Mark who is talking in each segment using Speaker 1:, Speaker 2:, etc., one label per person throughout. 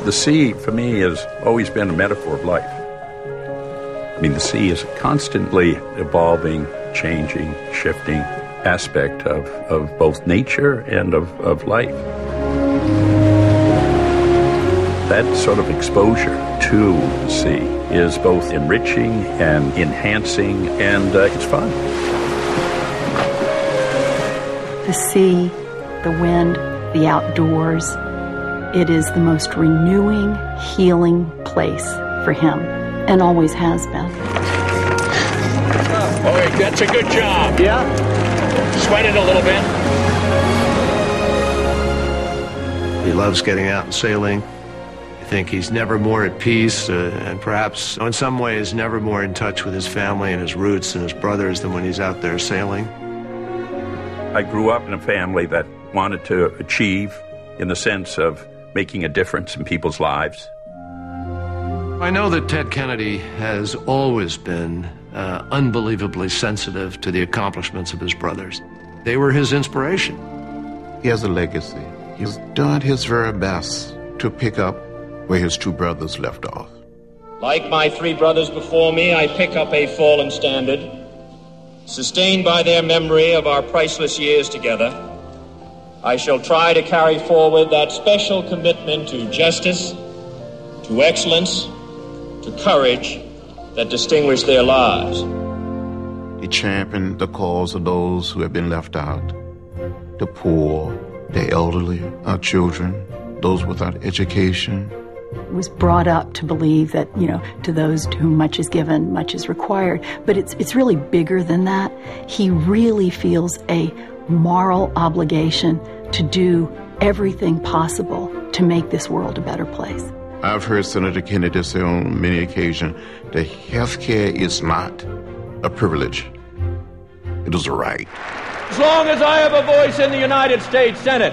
Speaker 1: The sea, for me, has always been a metaphor of life. I mean, the sea is a constantly evolving, changing, shifting aspect of both nature and of life. That sort of exposure to the sea is both enriching and enhancing, and it's fun.
Speaker 2: The sea, the wind, the outdoors, it is the most renewing, healing place for him, and always has been.
Speaker 3: Oh, that's a good job.
Speaker 4: Yeah?
Speaker 3: Sweat it a little bit.
Speaker 4: He loves getting out and sailing. I think he's never more at peace, and perhaps in some ways never more in touch with his family and his roots and his brothers than when he's out there sailing.
Speaker 1: I grew up in a family that wanted to achieve in the sense of making a difference in people's lives.
Speaker 4: I know that Ted Kennedy has always been unbelievably sensitive to the accomplishments of his brothers. They were his inspiration.
Speaker 5: He has a legacy. He's done his very best to pick up where his two brothers left off.
Speaker 6: Like my three brothers before me, I pick up a fallen standard, sustained by their memory of our priceless years together. I shall try to carry forward that special commitment to justice, to excellence, to courage that distinguished their lives.
Speaker 5: He championed the cause of those who have been left out, the poor, the elderly, our children, those without education.
Speaker 2: Was brought up to believe that, to those to whom much is given, much is required. But it's really bigger than that. He really feels a moral obligation to do everything possible to make this world a better place.
Speaker 5: I've heard Senator Kennedy say on many occasions that health care is not a privilege. It is a right.
Speaker 3: As long as I have a voice in the United States Senate,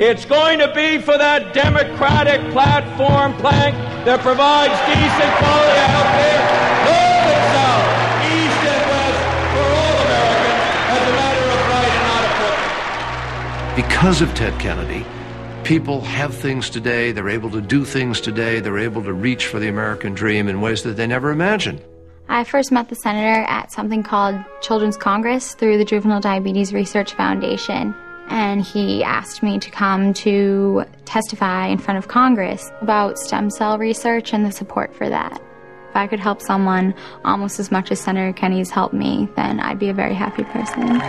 Speaker 3: it's going to be for that Democratic platform plank that provides decent quality health care, north and south, east and west, for all Americans as a matter of right and not of privilege.
Speaker 4: Because of Ted Kennedy, people have things today, they're able to do things today, they're able to reach for the American dream in ways that they never imagined.
Speaker 7: I first met the senator at something called Children's Congress through the Juvenile Diabetes Research Foundation. And he asked me to come to testify in front of Congress about stem cell research and the support for that. If I could help someone almost as much as Senator Kennedy's helped me, then I'd be a very happy person.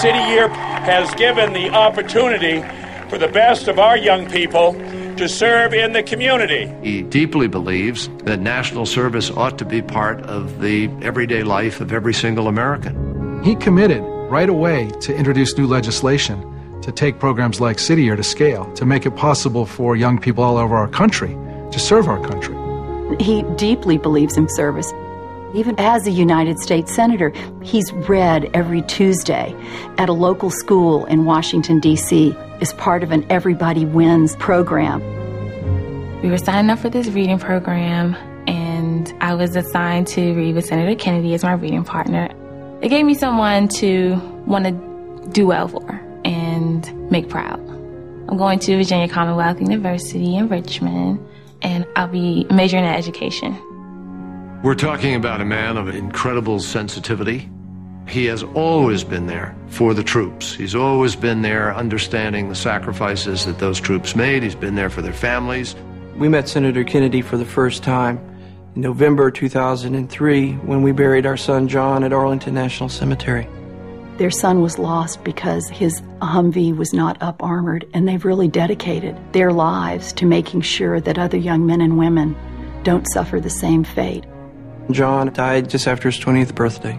Speaker 3: City Year has given the opportunity for the best of our young people to serve in the community.
Speaker 4: He deeply believes that national service ought to be part of the everyday life of every single American.
Speaker 8: He committed right away to introduce new legislation to take programs like City Year to scale, to make it possible for young people all over our country to serve our country.
Speaker 2: He deeply believes in service. Even as a United States Senator, he's read every Tuesday at a local school in Washington, D.C. as part of an Everybody Wins program.
Speaker 9: We were signing up for this reading program, and I was assigned to read with Senator Kennedy as my reading partner. It gave me someone to want to do well for and make proud. I'm going to Virginia Commonwealth University in Richmond, and I'll be majoring in education.
Speaker 4: We're talking about a man of incredible sensitivity. He has always been there for the troops. He's always been there understanding the sacrifices that those troops made. He's been there for their families.
Speaker 10: We met Senator Kennedy for the first time in November 2003 when we buried our son John at Arlington National Cemetery.
Speaker 2: Their son was lost because his Humvee was not up-armored, and they've really dedicated their lives to making sure that other young men and women don't suffer the same fate.
Speaker 10: John died just after his 20th birthday.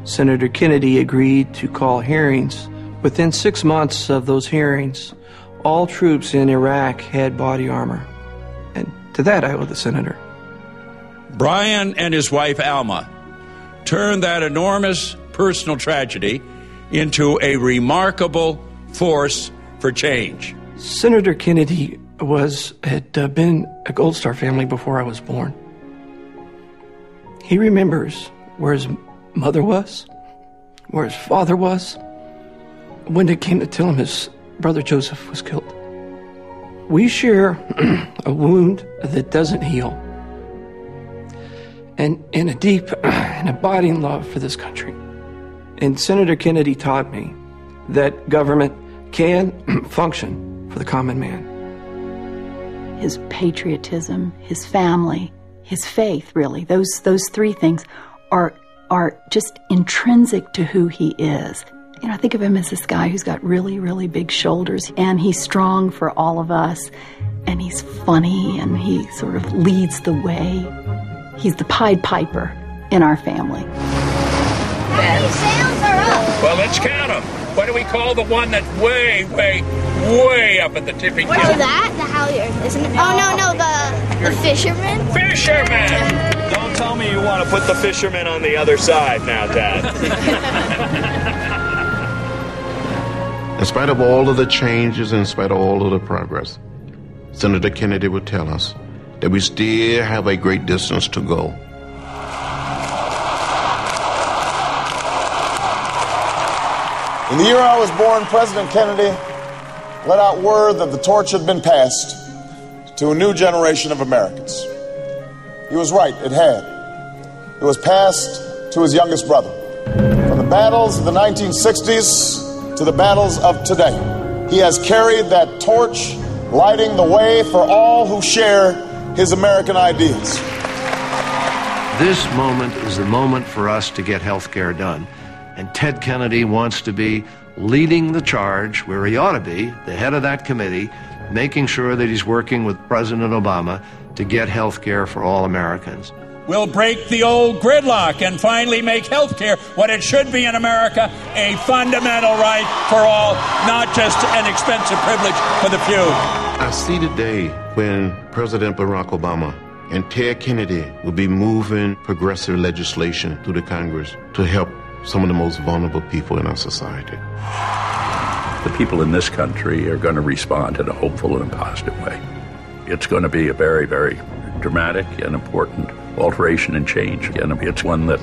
Speaker 10: Senator Kennedy agreed to call hearings. Within 6 months of those hearings, all troops in Iraq had body armor. And to that I owe the senator.
Speaker 3: Brian and his wife Alma turned that enormous personal tragedy into a remarkable force for change.
Speaker 10: Senator Kennedy had been a Gold Star family before I was born. He remembers where his mother was, where his father was, when they came to tell him his brother Joseph was killed. We share a wound that doesn't heal, and a deep and abiding love for this country. And Senator Kennedy taught me that government can function for the common man.
Speaker 2: His patriotism, his family, his faith, really, those three things are just intrinsic to who he is. You know, I think of him as this guy who's got really, really big shoulders, and he's strong for all of us, and he's funny, and he sort of leads the way. He's the Pied Piper in our family.
Speaker 11: How many sails are up?
Speaker 1: Well, let's count them. What do we call the one that's way, way, way up at the tipping point?
Speaker 11: Oh, that? The halyard, isn't it? Oh, no, the fisherman?
Speaker 1: Fisherman!
Speaker 12: Don't tell me you want to put the fisherman on the other side now, Dad.
Speaker 5: In spite of all of the changes, in spite of all of the progress, Senator Kennedy would tell us that we still have a great distance to go.
Speaker 13: In the year I was born, President Kennedy let out word that the torch had been passed to a new generation of Americans. He was right, it had. It was passed to his youngest brother. From the battles of the 1960s to the battles of today, he has carried that torch, lighting the way for all who share his American ideals.
Speaker 4: This moment is the moment for us to get health care done. And Ted Kennedy wants to be leading the charge where he ought to be, the head of that committee, making sure that he's working with President Obama to get health care for all Americans.
Speaker 14: We'll break the old gridlock and finally make health care what it should be in America, a fundamental right for all, not just an expensive privilege for the few.
Speaker 5: I see the day when President Barack Obama and Ted Kennedy will be moving progressive legislation through the Congress to help some of the most vulnerable people in our society.
Speaker 1: The people in this country are going to respond in a hopeful and positive way. It's going to be a very, very dramatic and important alteration and change. And it's one that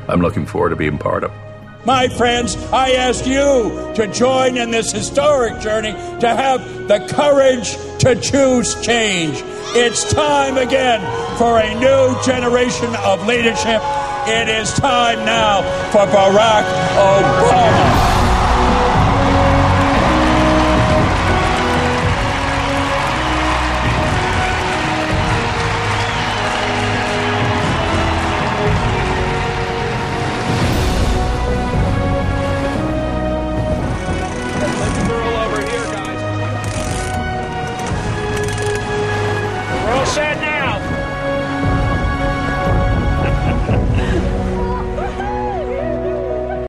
Speaker 1: I'm looking forward to being part of.
Speaker 14: My friends, I ask you to join in this historic journey, to have the courage to choose change. It's time again for a new generation of leadership. It is time now for Barack Obama.